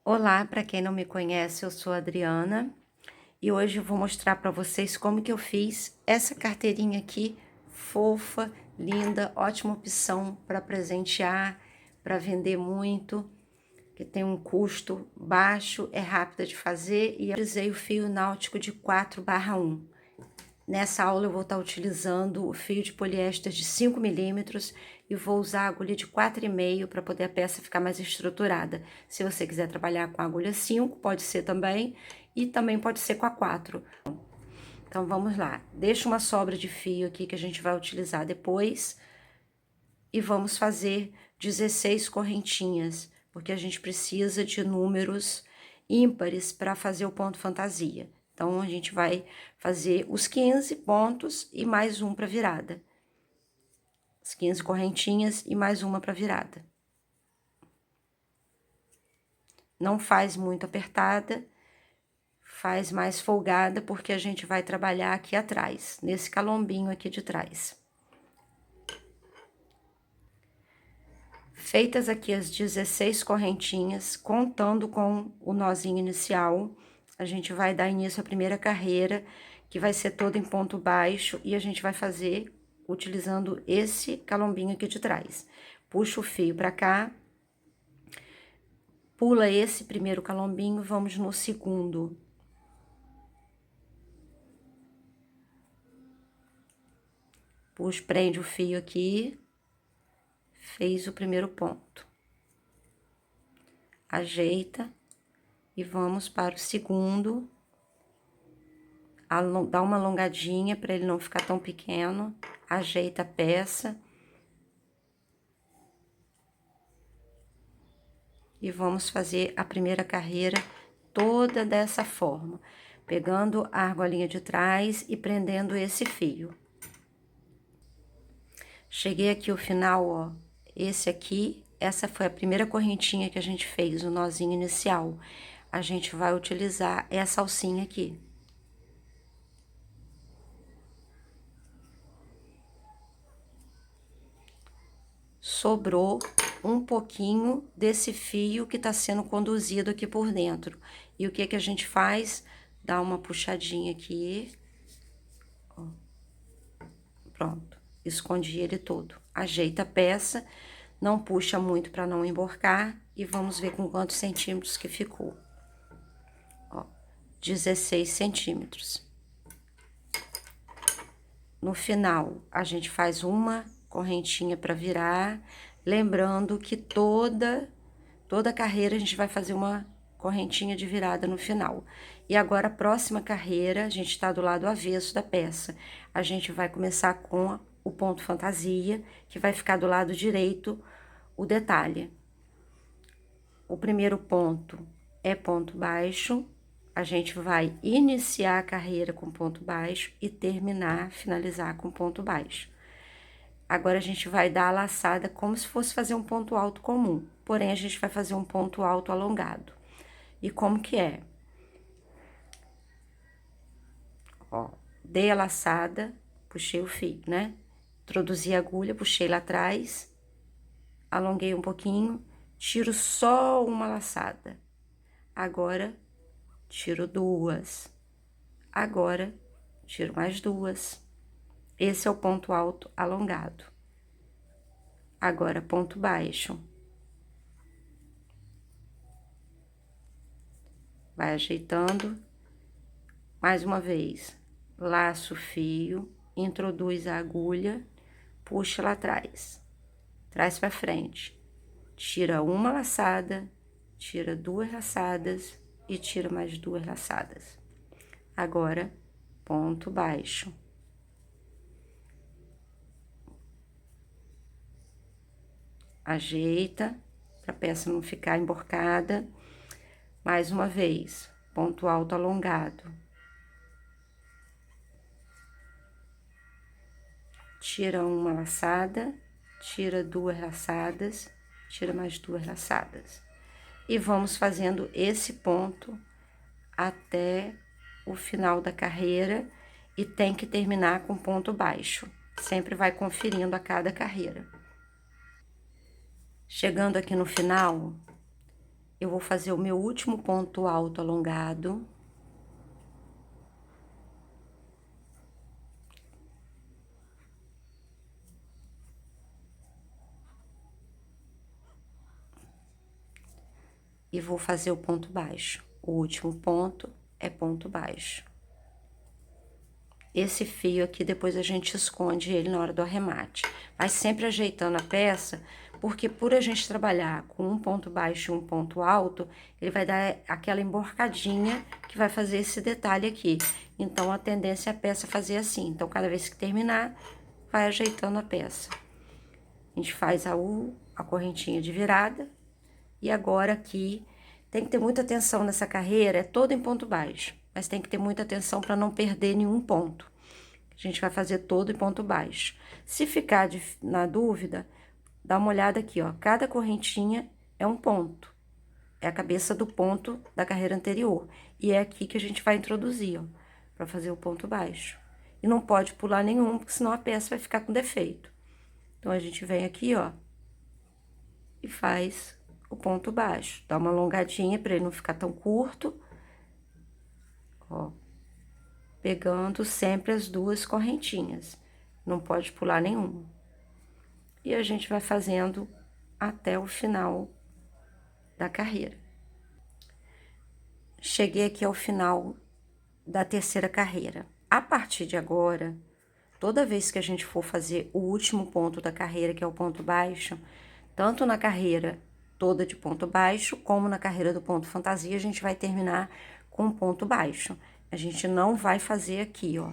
Olá, para quem não me conhece, eu sou a Adriana e hoje eu vou mostrar para vocês como que eu fiz essa carteirinha aqui, fofa, linda, ótima opção para presentear, para vender muito, que tem um custo baixo, é rápida de fazer e eu utilizei o fio náutico de 4/1. Nessa aula eu vou estar utilizando o fio de poliéster de 5 milímetros e vou usar a agulha de 4,5 para poder a peça ficar mais estruturada. Se você quiser trabalhar com a agulha 5, pode ser também, e também pode ser com a 4. Então, vamos lá. Deixa uma sobra de fio aqui que a gente vai utilizar depois e vamos fazer 16 correntinhas, porque a gente precisa de números ímpares para fazer o ponto fantasia. Então, a gente vai fazer os 15 pontos e mais um para virada. As 15 correntinhas e mais uma para virada. Não faz muito apertada, faz mais folgada, porque a gente vai trabalhar aqui atrás, nesse calombinho aqui de trás. Feitas aqui as 16 correntinhas, contando com o nozinho inicial, a gente vai dar início à primeira carreira, que vai ser toda em ponto baixo, e a gente vai fazer utilizando esse calombinho aqui de trás. Puxa o fio pra cá, pula esse primeiro calombinho, vamos no segundo. Puxa, prende o fio aqui, fez o primeiro ponto. Ajeita e vamos para o segundo. Dá uma alongadinha para ele não ficar tão pequeno, ajeita a peça. E vamos fazer a primeira carreira toda dessa forma, pegando a argolinha de trás e prendendo esse fio. Cheguei aqui ao final, ó, esse aqui, essa foi a primeira correntinha que a gente fez, o nozinho inicial. A gente vai utilizar essa alcinha aqui. Sobrou um pouquinho desse fio que tá sendo conduzido aqui por dentro. E o que que a gente faz? Dá uma puxadinha aqui. Ó. Pronto, escondi ele todo. Ajeita a peça, não puxa muito para não emborcar e vamos ver com quantos centímetros que ficou. Ó, 16 centímetros. No final, a gente faz uma correntinha para virar, lembrando que toda carreira a gente vai fazer uma correntinha de virada no final. E agora, a próxima carreira, a gente tá do lado avesso da peça. A gente vai começar com o ponto fantasia, que vai ficar do lado direito o detalhe. O primeiro ponto é ponto baixo, a gente vai iniciar a carreira com ponto baixo e terminar, finalizar com ponto baixo. Agora, a gente vai dar a laçada como se fosse fazer um ponto alto comum, porém, a gente vai fazer um ponto alto alongado. E como que é? Ó, dei a laçada, puxei o fio, né? Introduzi a agulha, puxei lá atrás, alonguei um pouquinho, tiro só uma laçada. Agora, tiro duas. Agora, tiro mais duas. Esse é o ponto alto alongado. Agora, ponto baixo. Vai ajeitando. Mais uma vez, laço o fio, introduz a agulha, puxa lá atrás. Traz pra frente. Tira uma laçada, tira duas laçadas e tira mais duas laçadas. Agora, ponto baixo. Ajeita, pra peça não ficar emborcada. Mais uma vez, ponto alto alongado. Tira uma laçada, tira duas laçadas, tira mais duas laçadas. E vamos fazendo esse ponto até o final da carreira e tem que terminar com ponto baixo. Sempre vai conferindo a cada carreira. Chegando aqui no final, eu vou fazer o meu último ponto alto alongado. E vou fazer o ponto baixo. O último ponto é ponto baixo. Esse fio aqui, depois a gente esconde ele na hora do arremate. Vai sempre ajeitando a peça, porque por a gente trabalhar com um ponto baixo e um ponto alto, ele vai dar aquela emborcadinha que vai fazer esse detalhe aqui. Então, a tendência é a peça fazer assim. Então, cada vez que terminar, vai ajeitando a peça. A gente faz a correntinha de virada. E agora aqui, tem que ter muita atenção nessa carreira, é todo em ponto baixo. Mas tem que ter muita atenção para não perder nenhum ponto. A gente vai fazer todo em ponto baixo. Se ficar na dúvida, dá uma olhada aqui, ó. Cada correntinha é um ponto. É a cabeça do ponto da carreira anterior. E é aqui que a gente vai introduzir, ó, para fazer o ponto baixo. E não pode pular nenhum, porque senão a peça vai ficar com defeito. Então, a gente vem aqui, ó, e faz o ponto baixo. Dá uma alongadinha para ele não ficar tão curto. Ó, pegando sempre as duas correntinhas. Não pode pular nenhuma. E a gente vai fazendo até o final da carreira. Cheguei aqui ao final da terceira carreira. A partir de agora, toda vez que a gente for fazer o último ponto da carreira, que é o ponto baixo, tanto na carreira toda de ponto baixo, como na carreira do ponto fantasia, a gente vai terminar com um ponto baixo. A gente não vai fazer aqui, ó,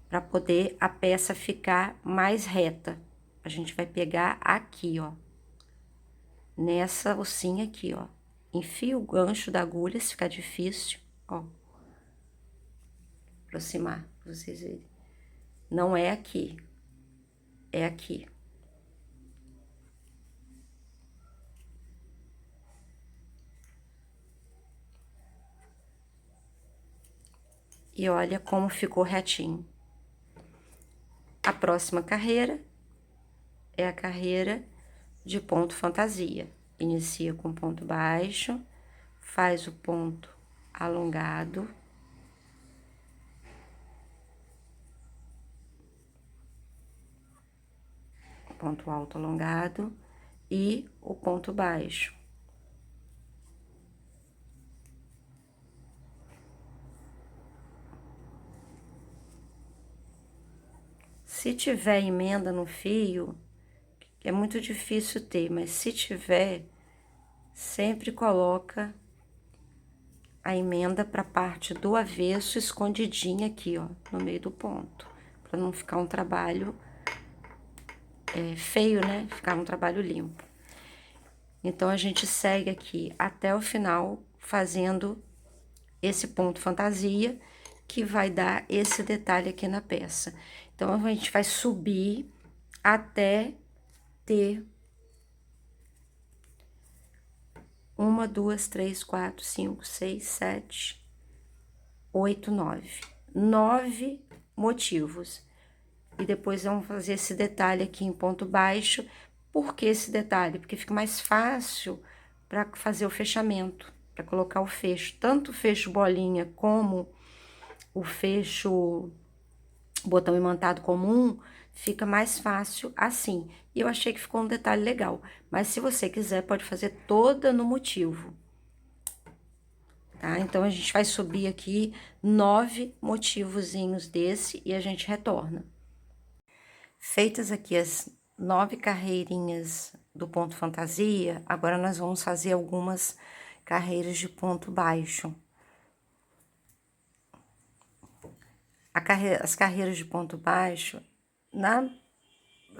para poder a peça ficar mais reta. A gente vai pegar aqui, ó, nessa ossinha aqui, ó. Enfia o gancho da agulha, se ficar difícil, ó. Aproximar, pra vocês verem. Não é aqui, é aqui. E olha como ficou retinho. A próxima carreira é a carreira de ponto fantasia. Inicia com ponto baixo, faz o ponto alongado. Ponto alto alongado e o ponto baixo. Se tiver emenda no fio, que é muito difícil ter, mas se tiver, sempre coloca a emenda para a parte do avesso escondidinha aqui, ó, no meio do ponto, para não ficar um trabalho feio, né? Ficar um trabalho limpo. Então, a gente segue aqui até o final, fazendo esse ponto fantasia, que vai dar esse detalhe aqui na peça. Então, a gente vai subir até ter 1, 2, 3, 4, 5, 6, 7, 8, 9. 9 motivos. E depois vamos fazer esse detalhe aqui em ponto baixo. Por que esse detalhe? Porque fica mais fácil para fazer o fechamento, para colocar o fecho. Tanto o fecho bolinha como o fecho botão imantado comum, fica mais fácil assim. E eu achei que ficou um detalhe legal. Mas se você quiser, pode fazer toda no motivo. Tá? Então, a gente vai subir aqui 9 motivozinhos desse e a gente retorna. Feitas aqui as 9 carreirinhas do ponto fantasia, agora nós vamos fazer algumas carreiras de ponto baixo. As carreiras de ponto baixo, na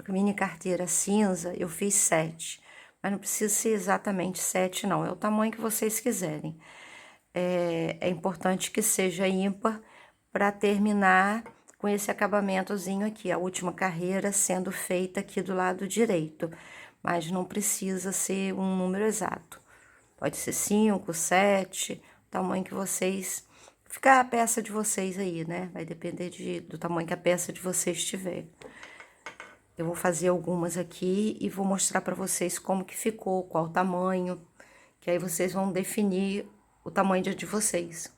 mini carteira cinza, eu fiz 7, mas não precisa ser exatamente 7, não, é o tamanho que vocês quiserem. É importante que seja ímpar para terminar com esse acabamentozinho aqui, a última carreira sendo feita aqui do lado direito, mas não precisa ser um número exato. Pode ser 5, 7, o tamanho que vocês... Fica a peça de vocês aí, né? Vai depender do tamanho que a peça de vocês tiver. Eu vou fazer algumas aqui e vou mostrar para vocês como que ficou, qual o tamanho. que aí vocês vão definir o tamanho de vocês.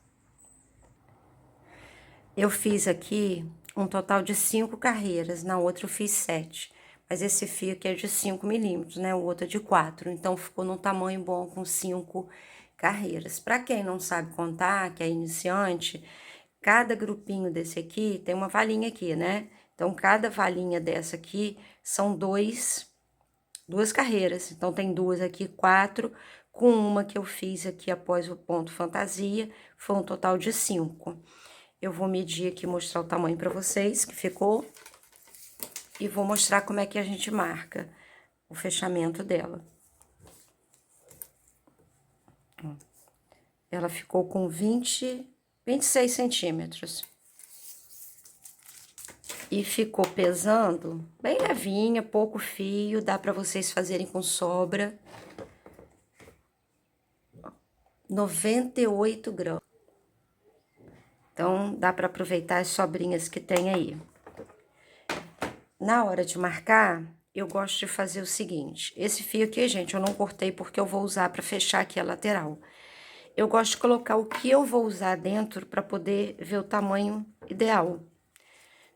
Eu fiz aqui um total de 5 carreiras, na outra eu fiz 7. Mas esse fio aqui é de 5 milímetros, né? O outro é de 4. Então, ficou num tamanho bom com 5 carreiras. Para quem não sabe contar, que é iniciante, cada grupinho desse aqui tem uma valinha aqui, né? Então, cada valinha dessa aqui são duas carreiras. Então, tem 2 aqui, 4, com uma que eu fiz aqui após o ponto fantasia, foi um total de 5. Eu vou medir aqui, mostrar o tamanho para vocês que ficou. E vou mostrar como é que a gente marca o fechamento dela. Ela ficou com 26 centímetros. E ficou pesando bem levinha, pouco fio, dá para vocês fazerem com sobra. 98 gramas. Então, dá para aproveitar as sobrinhas que tem aí. Na hora de marcar, eu gosto de fazer o seguinte. Esse fio aqui, gente, eu não cortei porque eu vou usar para fechar aqui a lateral. Eu gosto de colocar o que eu vou usar dentro para poder ver o tamanho ideal.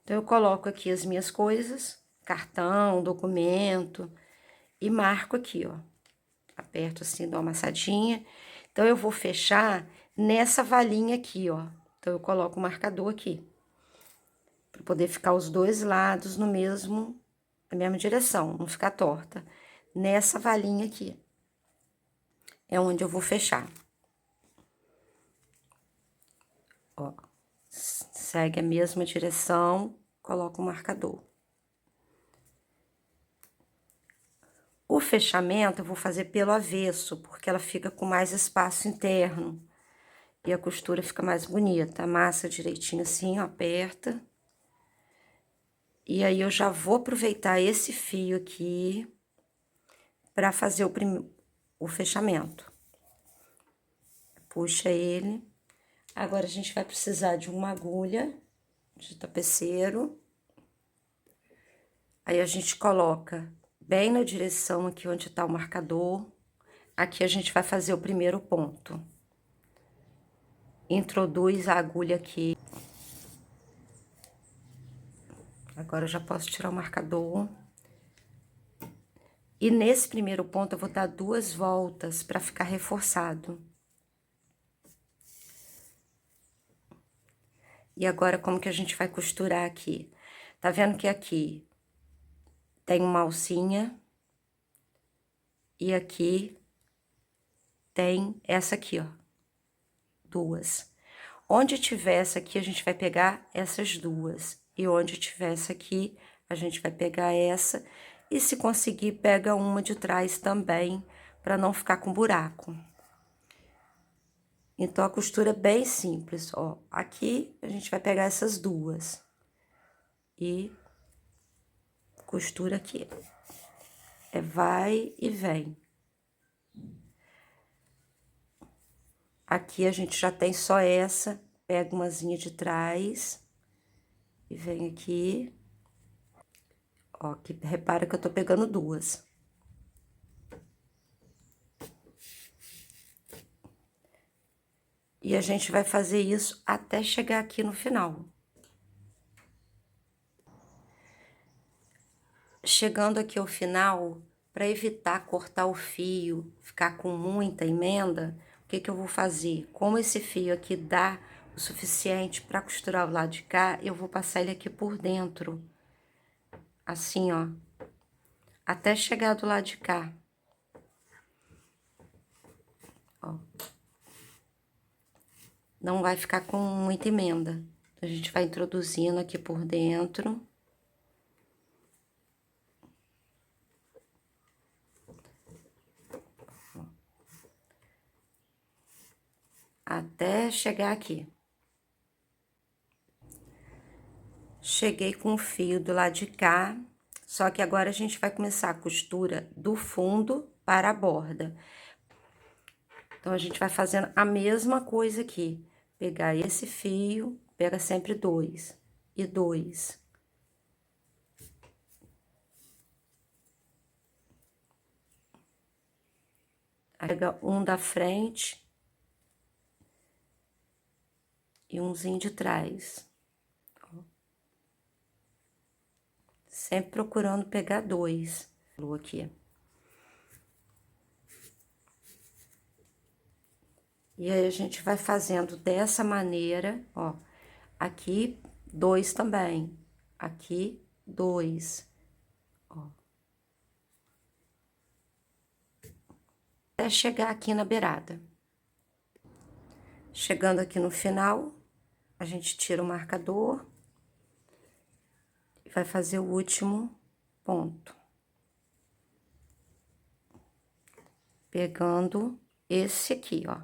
Então, eu coloco aqui as minhas coisas, cartão, documento, e marco aqui, ó. Aperto assim, dou uma amassadinha. Então, eu vou fechar nessa valinha aqui, ó. Então, eu coloco o marcador aqui, para poder ficar os dois lados na mesma direção, não ficar torta. Nessa valinha aqui, é onde eu vou fechar. Ó, segue a mesma direção, coloca o marcador. O fechamento eu vou fazer pelo avesso, porque ela fica com mais espaço interno. E a costura fica mais bonita. Amassa direitinho assim, ó, aperta. E aí, eu já vou aproveitar esse fio aqui para fazer o fechamento. Puxa ele. Agora, a gente vai precisar de uma agulha de tapeceiro. Aí, a gente coloca bem na direção aqui onde tá o marcador. Aqui, a gente vai fazer o primeiro ponto. Introduz a agulha aqui. Agora, eu já posso tirar o marcador. E nesse primeiro ponto, eu vou dar 2 voltas para ficar reforçado. E agora, como que a gente vai costurar aqui? Tá vendo que aqui tem uma alcinha. E aqui tem essa aqui, ó. 2. Onde tiver essa aqui, a gente vai pegar essas 2. E onde tiver essa aqui, a gente vai pegar essa. E se conseguir, pega uma de trás também, para não ficar com buraco. Então, a costura é bem simples, ó. Aqui, a gente vai pegar essas 2. E costura aqui. É vai e vem. Aqui, a gente já tem só essa. Pega umazinha de trás. E vem aqui. Ó, que repara que eu tô pegando 2. E a gente vai fazer isso até chegar aqui no final. Chegando aqui ao final, para evitar cortar o fio, ficar com muita emenda, o que que eu vou fazer? Como esse fio aqui dá o suficiente para costurar o lado de cá, eu vou passar ele aqui por dentro. Assim, ó. Até chegar do lado de cá. Ó. Não vai ficar com muita emenda. A gente vai introduzindo aqui por dentro. Até chegar aqui. Cheguei com o fio do lado de cá, só que agora a gente vai começar a costura do fundo para a borda. Então, a gente vai fazendo a mesma coisa aqui. Pegar esse fio, pega sempre 2 e 2. Pega um da frente e umzinho de trás. Sempre procurando pegar dois. Aqui. E aí, a gente vai fazendo dessa maneira, ó. Aqui, dois também. Aqui, dois. Ó. Até chegar aqui na beirada. Chegando aqui no final, a gente tira o marcador e vai fazer o último ponto. Pegando esse aqui, ó,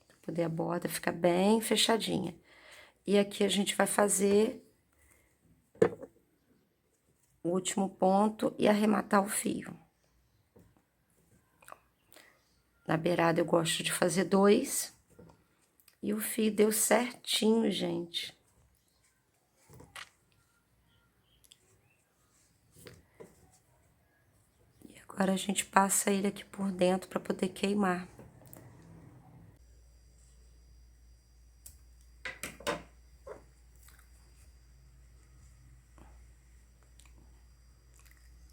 pra poder a borda ficar bem fechadinha. E aqui a gente vai fazer o último ponto e arrematar o fio. Na beirada eu gosto de fazer dois. E o fio deu certinho, gente. E agora a gente passa ele aqui por dentro para poder queimar.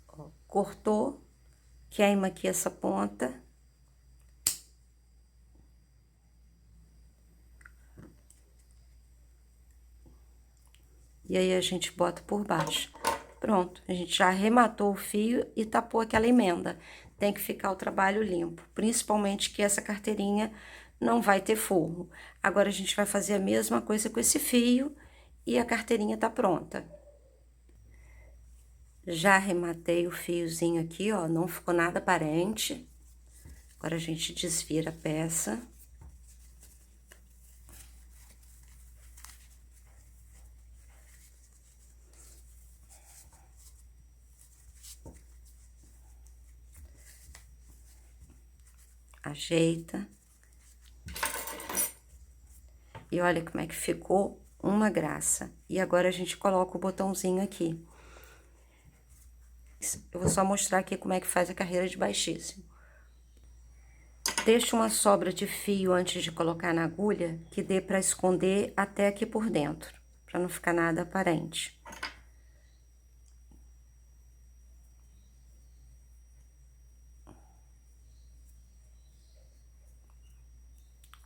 Ó, cortou, queima aqui essa ponta. E aí, a gente bota por baixo. Pronto, a gente já arrematou o fio e tapou aquela emenda. Tem que ficar o trabalho limpo, principalmente que essa carteirinha não vai ter forro. Agora, a gente vai fazer a mesma coisa com esse fio e a carteirinha tá pronta. Já arrematei o fiozinho aqui, ó, não ficou nada aparente. Agora, a gente desvira a peça. Ajeita. E olha como é que ficou uma graça. E agora a gente coloca o botãozinho aqui. Eu vou só mostrar aqui como é que faz a carreira de baixíssimo. Deixa uma sobra de fio antes de colocar na agulha, que dê para esconder até aqui por dentro, para não ficar nada aparente.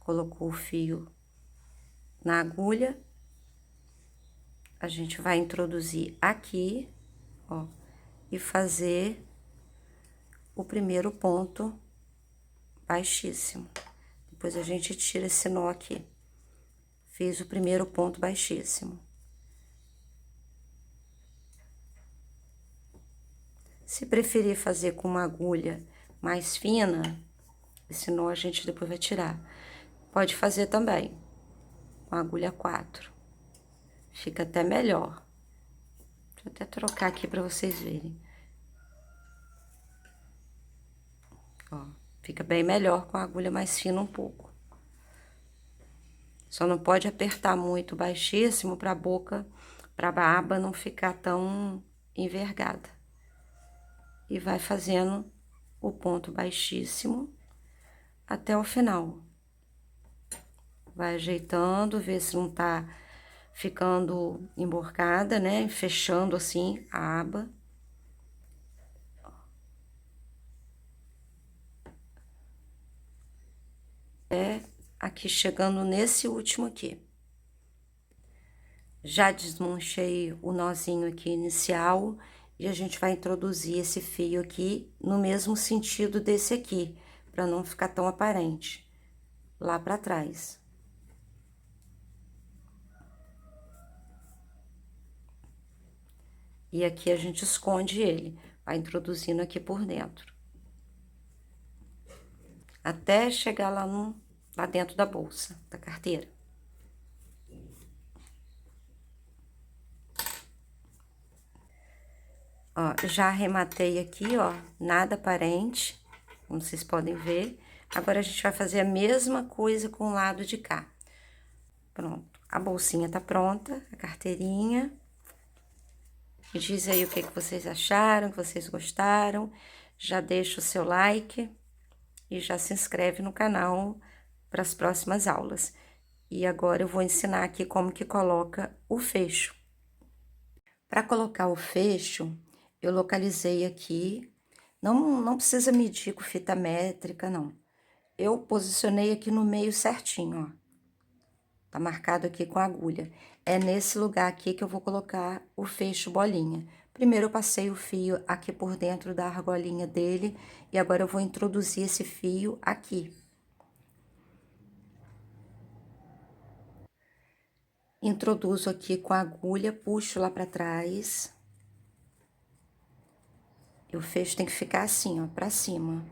Colocou o fio na agulha, a gente vai introduzir aqui, ó, e fazer o primeiro ponto baixíssimo. Depois a gente tira esse nó aqui. Fiz o primeiro ponto baixíssimo. Se preferir fazer com uma agulha mais fina, esse nó a gente depois vai tirar. Pode fazer também com a agulha 4. Fica até melhor. Deixa eu até trocar aqui para vocês verem. Ó, fica bem melhor com a agulha mais fina um pouco. Só não pode apertar muito baixíssimo para a boca, para a aba não ficar tão envergada. E vai fazendo o ponto baixíssimo até o final. Vai ajeitando, ver se não tá ficando emborcada, né? Fechando assim a aba. Aqui chegando nesse último aqui. Já desmanchei o nozinho aqui inicial e a gente vai introduzir esse fio aqui no mesmo sentido desse aqui, para não ficar tão aparente, lá para trás. E aqui a gente esconde ele, vai introduzindo aqui por dentro. Até chegar lá dentro da bolsa, da carteira. Ó, já arrematei aqui, ó, nada aparente, como vocês podem ver. Agora, a gente vai fazer a mesma coisa com o lado de cá. Pronto, a bolsinha tá pronta, a carteirinha. Me diz aí o que vocês acharam, que vocês gostaram. Já deixa o seu like e já se inscreve no canal para as próximas aulas. E agora eu vou ensinar aqui como que coloca o fecho. Para colocar o fecho, eu localizei aqui, não precisa medir com fita métrica, não. Eu posicionei aqui no meio certinho, ó. Tá marcado aqui com a agulha. É nesse lugar aqui que eu vou colocar o fecho bolinha. Primeiro eu passei o fio aqui por dentro da argolinha dele e agora eu vou introduzir esse fio aqui. Introduzo aqui com a agulha, puxo lá pra trás. E o fecho tem que ficar assim, ó, pra cima.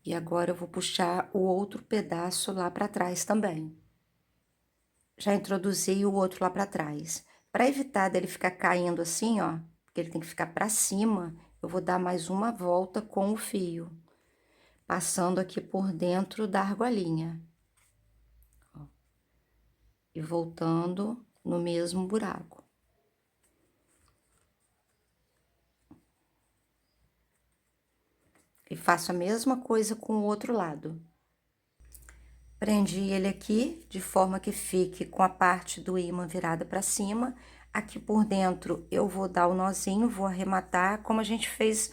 E agora eu vou puxar o outro pedaço lá pra trás também. Já introduzi o outro lá pra trás. Para evitar dele ficar caindo assim, ó, porque ele tem que ficar pra cima, eu vou dar mais uma volta com o fio, passando aqui por dentro da argolinha. Ó, e voltando no mesmo buraco. E faço a mesma coisa com o outro lado. Prendi ele aqui, de forma que fique com a parte do ímã virada para cima. Aqui por dentro eu vou dar o nozinho, vou arrematar, como a gente fez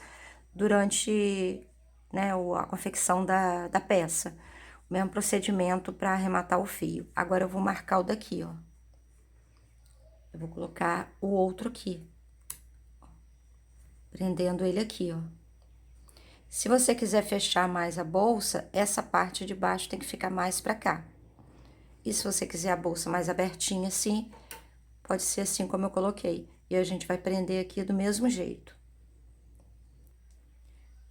durante, né, a confecção da peça. O mesmo procedimento para arrematar o fio. Agora eu vou marcar o daqui, ó. Eu vou colocar o outro aqui. Prendendo ele aqui, ó. Se você quiser fechar mais a bolsa, essa parte de baixo tem que ficar mais pra cá. E se você quiser a bolsa mais abertinha assim, pode ser assim como eu coloquei. E a gente vai prender aqui do mesmo jeito.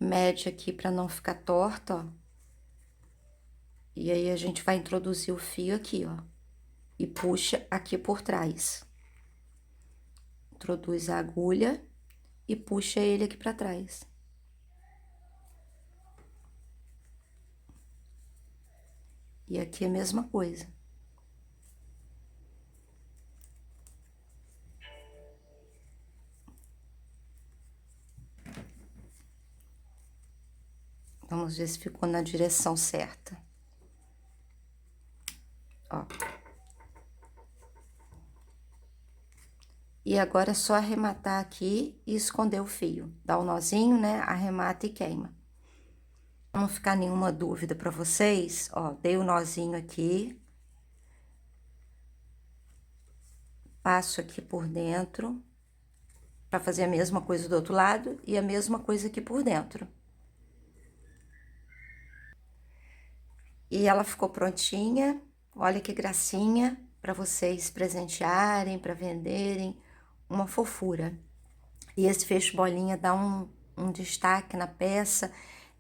Mede aqui pra não ficar torta, ó. E aí a gente vai introduzir o fio aqui, ó. E puxa aqui por trás. Introduz a agulha e puxa ele aqui pra trás. E aqui é a mesma coisa. Vamos ver se ficou na direção certa. Ó. E agora é só arrematar aqui e esconder o fio. Dá um nozinho, né? Arremata e queima. Pra não ficar nenhuma dúvida pra vocês, ó, dei o nozinho aqui. Passo aqui por dentro, pra fazer a mesma coisa do outro lado e a mesma coisa aqui por dentro. E ela ficou prontinha, olha que gracinha, pra vocês presentearem, pra venderem, uma fofura. E esse fecho bolinha dá um destaque na peça,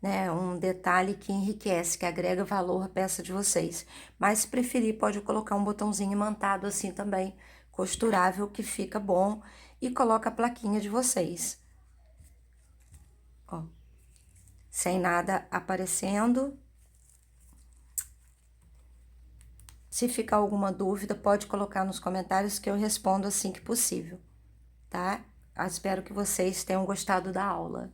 né? Um detalhe que enriquece, que agrega valor à peça de vocês. Mas se preferir, pode colocar um botãozinho imantado assim também, costurável, que fica bom. E coloca a plaquinha de vocês. Ó, sem nada aparecendo. Se ficar alguma dúvida, pode colocar nos comentários que eu respondo assim que possível, tá? Eu espero que vocês tenham gostado da aula.